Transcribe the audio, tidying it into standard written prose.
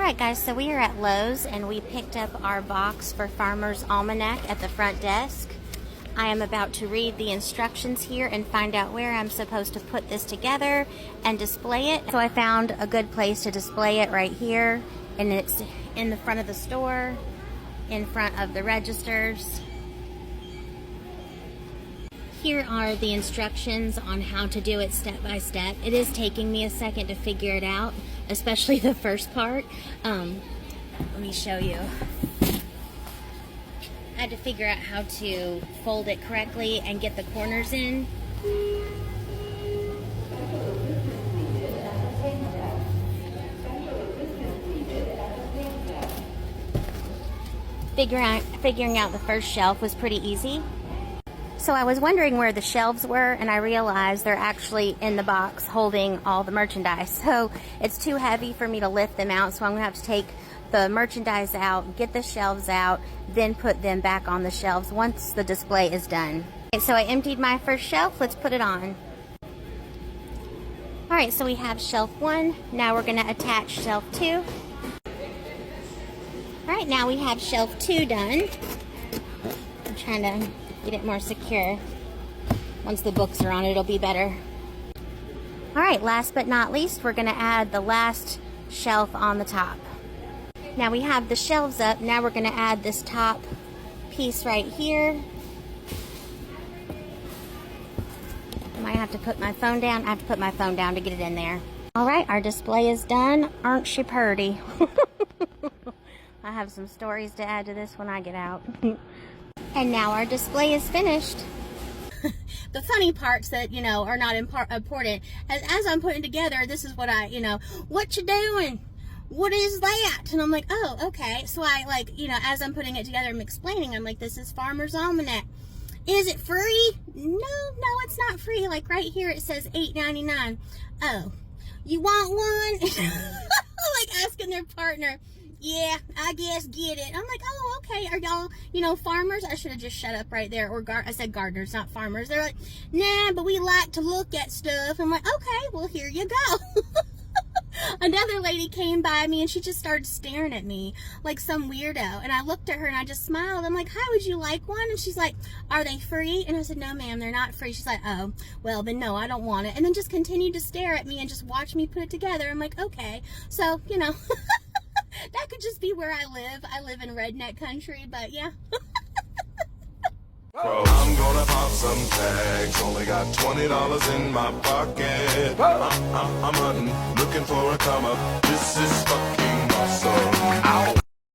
Alright guys, so we are at Lowe's and we picked up our box for Farmer's Almanac at the front desk. I am about to read the instructions here and find out where I'm supposed to put this together and display it. So I found a good place to display it right here, and it's in the front of the store, in front of the registers. Here are the instructions on how to do it step by step. It is taking me a second to figure it out, especially the first part. Let me show you. I had to figure out how to fold it correctly and get the corners in. Figuring out the first shelf was pretty easy. So I was wondering where the shelves were, and I realized they're actually in the box holding all the merchandise. So it's too heavy for me to lift them out, so I'm gonna have to take the merchandise out, get the shelves out, then put them back on the shelves once the display is done. Okay, so I emptied my first shelf. Let's put it on. All right, so we have shelf 1. Now we're gonna attach shelf 2. All right, now we have shelf 2 done. I'm trying to get it more secure. Once the books are on, it'll be better. All right, last but not least, we're gonna add the last shelf on the top. Now we have the shelves up. Now we're gonna add this top piece right here. I might have to put my phone down. I have to put my phone down to get it in there. All right, our display is done. Aren't she purty? I have some stories to add to this when I get out. And now our display is finished. The funny parts that, you know, are not important. As I'm putting together, this is what what you doing? What is that? And I'm like, oh, okay. So I as I'm putting it together, I'm explaining, I'm like, this is Farmer's Almanac. Is it free? No, it's not free. Like right here, it says $8.99. Oh, you want one? Like asking their partner. Yeah, I guess get it. I'm like, oh, okay. Are y'all, farmers? I should have just shut up right there. Or I said gardeners, not farmers. They're like, nah, but we like to look at stuff. I'm like, okay, well, here you go. Another lady came by me and she just started staring at me like some weirdo. And I looked at her and I just smiled. I'm like, hi, would you like one? And she's like, are they free? And I said, no, ma'am, they're not free. She's like, oh, well, then no, I don't want it. And then just continued to stare at me and just watch me put it together. I'm like, okay. So, that could just be where I live. I live in redneck country, but yeah. I'm gonna pop some tags. Only got $20 in my pocket. I'm hunting, looking for a come up. This is